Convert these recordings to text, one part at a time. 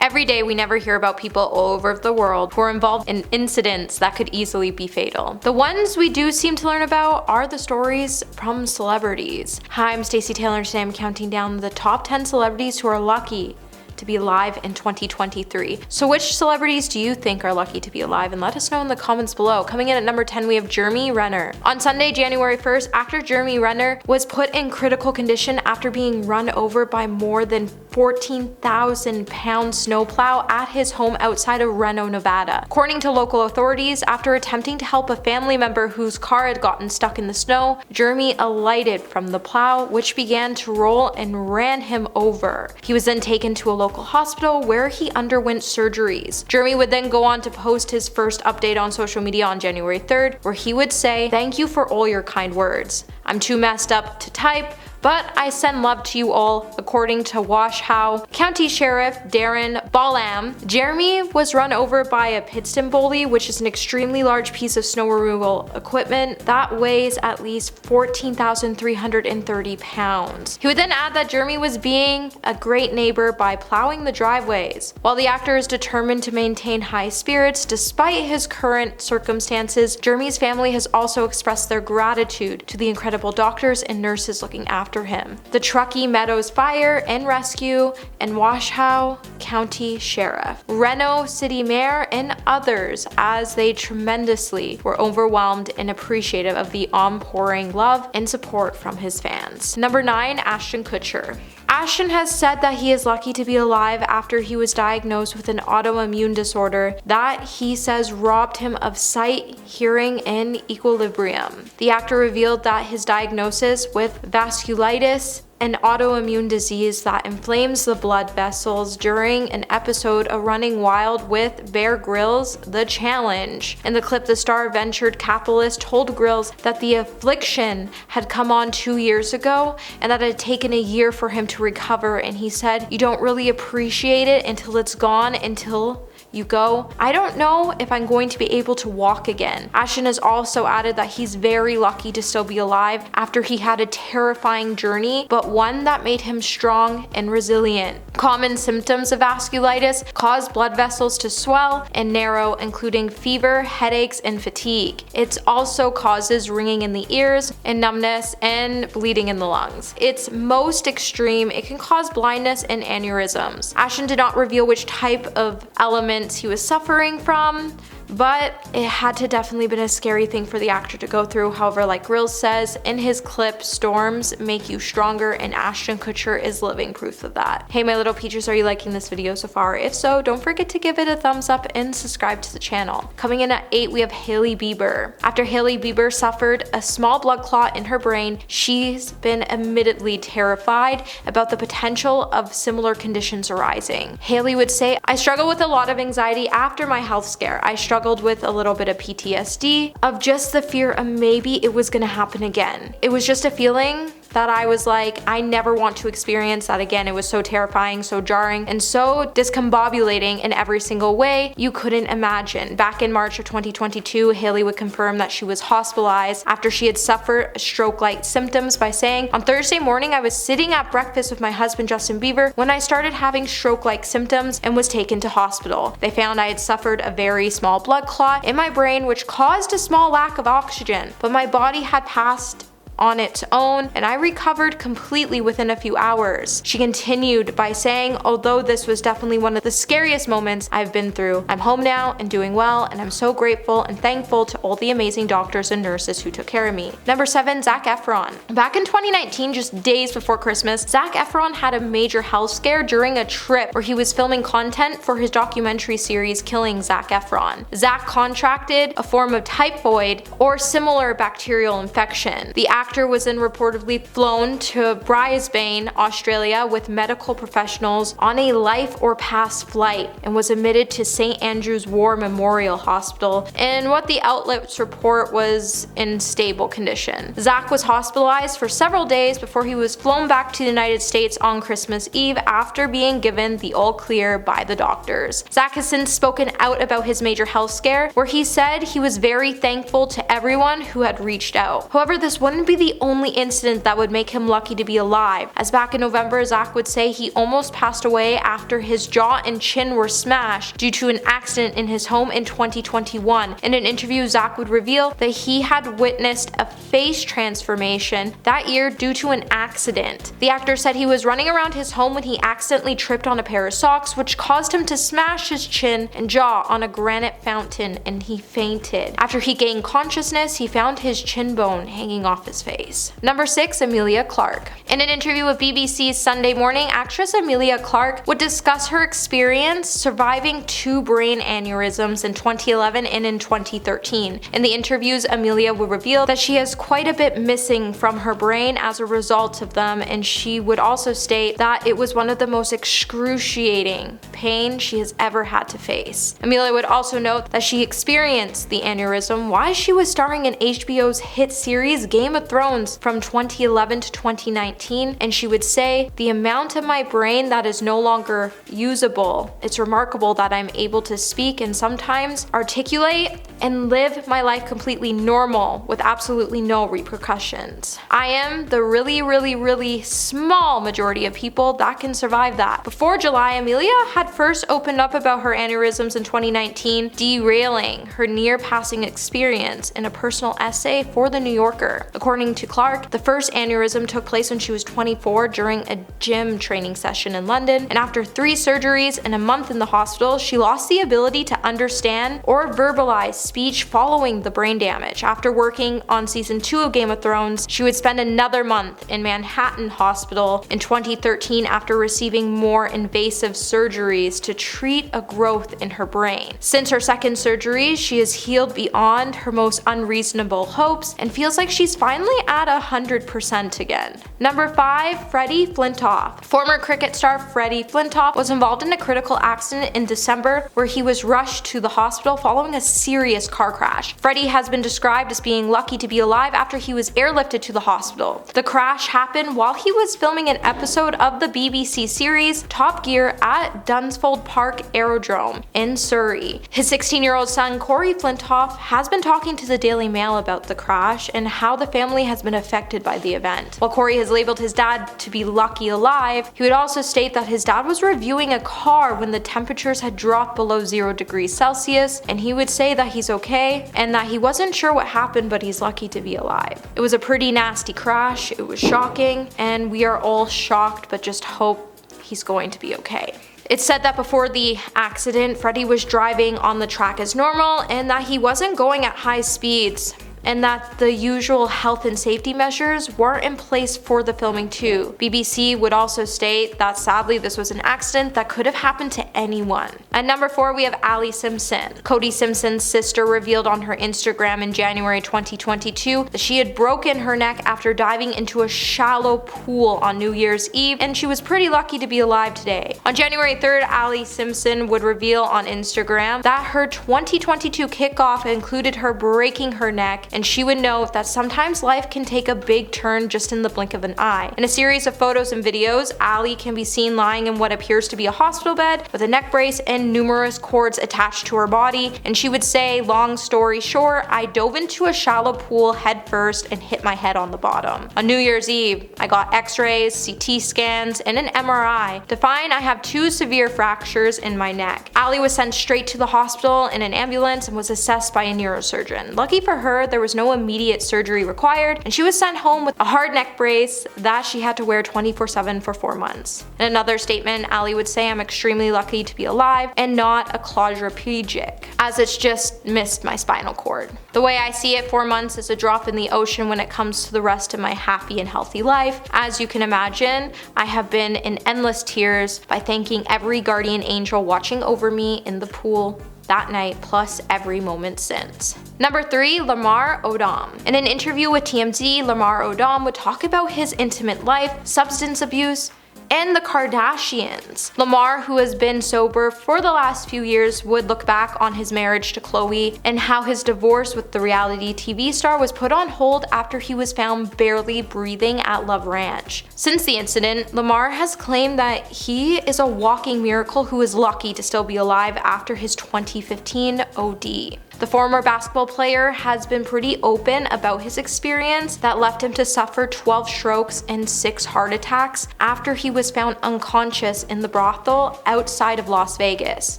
Every day we never hear about people all over the world who are involved in incidents that could easily be fatal. The ones we do seem to learn about are the stories from celebrities. Hi, I'm Stacey Taylor and today I'm counting down the top 10 celebrities who are lucky to be alive in 2023. So which celebrities do you think are lucky to be alive? And let us know in the comments below. Coming in at number 10, we have Jeremy Renner. On Sunday, January 1st, actor Jeremy Renner was put in critical condition after being run over by more than 14,000-pound snowplow at his home outside of Reno, Nevada. According to local authorities, after attempting to help a family member whose car had gotten stuck in the snow, Jeremy alighted from the plow, which began to roll and ran him over. He was then taken to a local hospital where he underwent surgeries. Jeremy would then go on to post his first update on social media on January 3rd, where he would say, "Thank you for all your kind words. I'm too messed up to type, but I send love to you all." According to Washoe County Sheriff Darren Ballam, Jeremy was run over by a piston bully, which is an extremely large piece of snow removal equipment that weighs at least 14,330 pounds. He would then add that Jeremy was being a great neighbor by plowing the driveways. While the actor is determined to maintain high spirits despite his current circumstances, Jeremy's family has also expressed their gratitude to the incredible doctors and nurses looking after him. The Truckee Meadows Fire and Rescue and Washoe County Sheriff, Reno City Mayor, and others, as they tremendously were overwhelmed and appreciative of the outpouring love and support from his fans. Number 9, Ashton Kutcher. Ashton has said that he is lucky to be alive after he was diagnosed with an autoimmune disorder that he says robbed him of sight, hearing, and equilibrium. The actor revealed that his diagnosis with vasculitis, an autoimmune disease that inflames the blood vessels, during an episode of Running Wild with Bear Grylls: The Challenge. In the clip, the star venture capitalist told Grylls that the affliction had come on 2 years ago and that it had taken a year for him to recover, and he said, "You don't really appreciate it until it's gone, until you go, I don't know if I'm going to be able to walk again." Ashton has also added that he's very lucky to still be alive after he had a terrifying journey, but one that made him strong and resilient. Common symptoms of vasculitis cause blood vessels to swell and narrow, including fever, headaches, and fatigue. It also causes ringing in the ears and numbness and bleeding in the lungs. It's most extreme. It can cause blindness and aneurysms. Ashton did not reveal which type of element he was suffering from, but it had to definitely been a scary thing for the actor to go through. However, like Grills says in his clip, storms make you stronger, and Ashton Kutcher is living proof of that. Hey my little peaches, are you liking this video so far? If so, don't forget to give it a thumbs up and subscribe to the channel. Coming in at 8, we have Hailey Bieber. After Hailey Bieber suffered a small blood clot in her brain, she's been admittedly terrified about the potential of similar conditions arising. Hailey would say, "I struggle with a lot of anxiety after my health scare. I struggled with a little bit of PTSD, of just the fear of maybe it was gonna happen again. It was just a feeling that I was like, I never want to experience that again. It was so terrifying, so jarring, and so discombobulating in every single way you couldn't imagine." Back in March of 2022, Hailey would confirm that she was hospitalized after she had suffered stroke-like symptoms by saying, "On Thursday morning, I was sitting at breakfast with my husband Justin Bieber when I started having stroke-like symptoms and was taken to hospital. They found I had suffered a very small blood clot in my brain which caused a small lack of oxygen, but my body had passed on its own, and I recovered completely within a few hours." She continued by saying, "Although this was definitely one of the scariest moments I've been through, I'm home now and doing well, and I'm so grateful and thankful to all the amazing doctors and nurses who took care of me." Number 7, Zac Efron. Back in 2019, just days before Christmas, Zac Efron had a major health scare during a trip where he was filming content for his documentary series Killing Zac Efron. Zac contracted a form of typhoid or similar bacterial infection. The actor was then reportedly flown to Brisbane, Australia with medical professionals on a life or past flight and was admitted to St. Andrew's War Memorial Hospital, and what the outlets report was in stable condition. Zac was hospitalized for several days before he was flown back to the United States on Christmas Eve after being given the all clear by the doctors. Zac has since spoken out about his major health scare, where he said he was very thankful to everyone who had reached out. However, this wouldn't be the only incident that would make him lucky to be alive, as back in November, Zac would say he almost passed away after his jaw and chin were smashed due to an accident in his home in 2021. In an interview, Zac would reveal that he had witnessed a face transformation that year due to an accident. The actor said he was running around his home when he accidentally tripped on a pair of socks, which caused him to smash his chin and jaw on a granite fountain, and he fainted. After he gained consciousness, he found his chin bone hanging off his face. Number 6. Emilia Clarke. In an interview with BBC's Sunday Morning, actress Emilia Clarke would discuss her experience surviving 2 brain aneurysms in 2011 and in 2013. In the interviews, Emilia would reveal that she has quite a bit missing from her brain as a result of them, and she would also state that it was one of the most excruciating pain she has ever had to face. Emilia would also note that she experienced the aneurysm while she was starring in HBO's hit series Game of Thrones from 2011 to 2019, and she would say, "The amount of my brain that is no longer usable, it's remarkable that I'm able to speak and sometimes articulate and live my life completely normal with absolutely no repercussions. I am the really small majority of people that can survive that." Before July, Emilia had first opened up about her aneurysms in 2019, derailing her near-passing experience in a personal essay for The New Yorker. According to Clarke, the first aneurysm took place when she was 24 during a gym training session in London, and after 3 surgeries and a month in the hospital, she lost the ability to understand or verbalize speech following the brain damage. After working on season 2 of Game of Thrones, she would spend another month in Manhattan Hospital in 2013 after receiving more invasive surgeries to treat a growth in her brain. Since her second surgery, she has healed beyond her most unreasonable hopes and feels like she's finally at 100% again. Number 5. Freddie Flintoff. Former cricket star Freddie Flintoff was involved in a critical accident in December where he was rushed to the hospital following a serious car crash. Freddie has been described as being lucky to be alive after he was airlifted to the hospital. The crash happened while he was filming an episode of the BBC series Top Gear at Dunsfold Park Aerodrome in Surrey. His 16-year-old son Corey Flintoff has been talking to the Daily Mail about the crash and how the family has been affected by the event. While Corey has labeled his dad to be lucky alive, he would also state that his dad was reviewing a car when the temperatures had dropped below 0 degrees Celsius, and he would say that he's okay and that he wasn't sure what happened, but he's lucky to be alive. It was a pretty nasty crash, it was shocking, and we are all shocked, but just hope he's going to be okay. It's said that before the accident, Freddie was driving on the track as normal and that he wasn't going at high speeds, and that the usual health and safety measures were in place for the filming too. BBC would also state that sadly this was an accident that could have happened to anyone. At number 4, we have Alli Simpson. Cody Simpson's sister revealed on her Instagram in January 2022 that she had broken her neck after diving into a shallow pool on New Year's Eve, and she was pretty lucky to be alive today. On January 3rd, Alli Simpson would reveal on Instagram that her 2022 kickoff included her breaking her neck, and she would note that sometimes life can take a big turn just in the blink of an eye. In a series of photos and videos, Alli can be seen lying in what appears to be a hospital bed with a neck brace and numerous cords attached to her body, and she would say, "Long story short, I dove into a shallow pool head first and hit my head on the bottom. On New Year's Eve, I got x-rays, CT scans, and an MRI to find I have 2 severe fractures in my neck." Alli was sent straight to the hospital in an ambulance and was assessed by a neurosurgeon. Lucky for her, there was no immediate surgery required, and she was sent home with a hard neck brace that she had to wear 24/7 for 4 months. In another statement, Alli would say, "I'm extremely lucky to be alive and not a quadriplegic, as it's just missed my spinal cord. The way I see it, 4 months is a drop in the ocean when it comes to the rest of my happy and healthy life. As you can imagine, I have been in endless tears by thanking every guardian angel watching over me in the pool that night, plus every moment since." Number 3, Lamar Odom. In an interview with TMZ, Lamar Odom would talk about his intimate life, substance abuse, and the Kardashians. Lamar, who has been sober for the last few years, would look back on his marriage to Khloe and how his divorce with the reality TV star was put on hold after he was found barely breathing at Love Ranch. Since the incident, Lamar has claimed that he is a walking miracle who is lucky to still be alive after his 2015 OD. The former basketball player has been pretty open about his experience that left him to suffer 12 strokes and 6 heart attacks after he was found unconscious in the brothel outside of Las Vegas.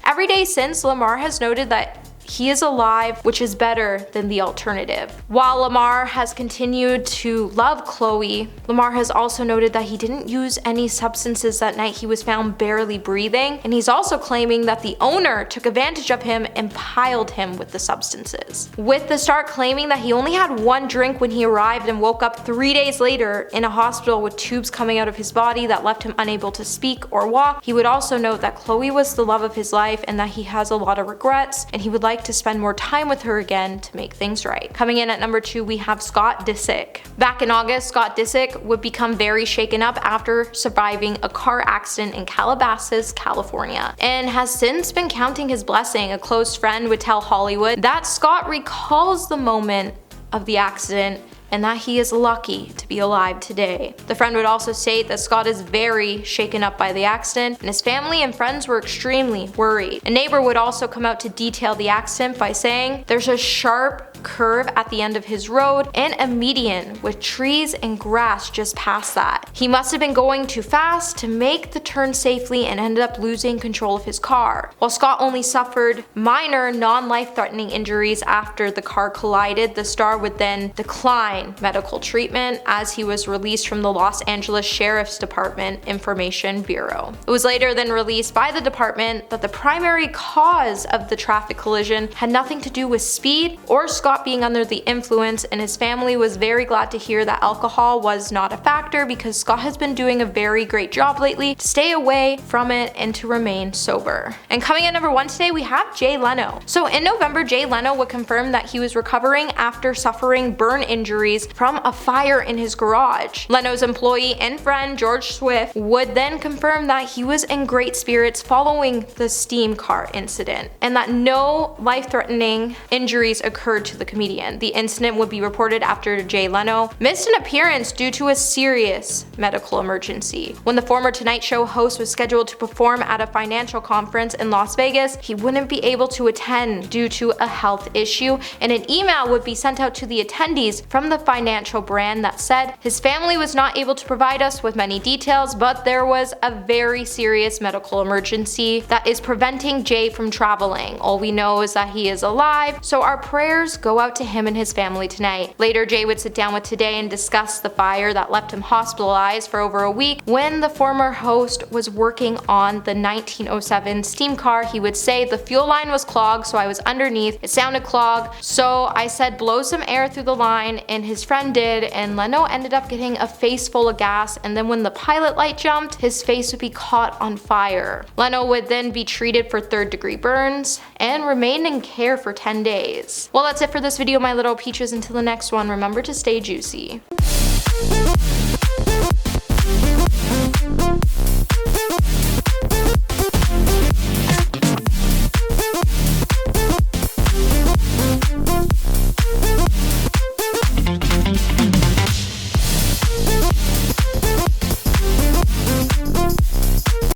Every day since, Lamar has noted that he is alive, which is better than the alternative. While Lamar has continued to love Khloe, Lamar has also noted that he didn't use any substances that night he was found barely breathing, and he's also claiming that the owner took advantage of him and piled him with the substances. With the star claiming that he only had one drink when he arrived and woke up 3 days later in a hospital with tubes coming out of his body that left him unable to speak or walk, he would also note that Khloe was the love of his life and that he has a lot of regrets and he would like to spend more time with her again to make things right. Coming in at number 2, we have Scott Disick. Back in August, Scott Disick would become very shaken up after surviving a car accident in Calabasas, California, and has since been counting his blessing. A close friend would tell Hollywood that Scott recalls the moment of the accident and that he is lucky to be alive today. The friend would also state that Scott is very shaken up by the accident and his family and friends were extremely worried. A neighbor would also come out to detail the accident by saying, "There's a sharp curve at the end of his road and a median with trees and grass just past that. He must have been going too fast to make the turn safely and ended up losing control of his car." While Scott only suffered minor non-life-threatening injuries after the car collided, the star would then decline medical treatment as he was released from the Los Angeles Sheriff's Department Information Bureau. It was later then released by the department that the primary cause of the traffic collision had nothing to do with speed or Scott being under the influence, and his family was very glad to hear that alcohol was not a factor because Scott has been doing a very great job lately to stay away from it and to remain sober. And coming in number 1 today, we have Jay Leno. So in November, Jay Leno would confirm that he was recovering after suffering burn injuries from a fire in his garage. Leno's employee and friend George Swift would then confirm that he was in great spirits following the steam car incident and that no life-threatening injuries occurred to the comedian. The incident would be reported after Jay Leno missed an appearance due to a serious medical emergency. When the former Tonight Show host was scheduled to perform at a financial conference in Las Vegas, he wouldn't be able to attend due to a health issue, and an email would be sent out to the attendees from the financial brand that said his family was not able to provide us with many details, but there was a very serious medical emergency that is preventing Jay from traveling. All we know is that he is alive, so our prayers go out to him and his family tonight. Later, Jay would sit down with Today and discuss the fire that left him hospitalized for over a week. When the former host was working on the 1907 steam car, he would say the fuel line was clogged, so I was underneath. It sounded clogged, so I said blow some air through the line, and his friend did, and Leno ended up getting a face full of gas, and then when the pilot light jumped, his face would be caught on fire. Leno would then be treated for 3rd-degree burns and remain in care for 10 days. Well, that's it for this video, my little peaches. Until the next one, remember to stay juicy.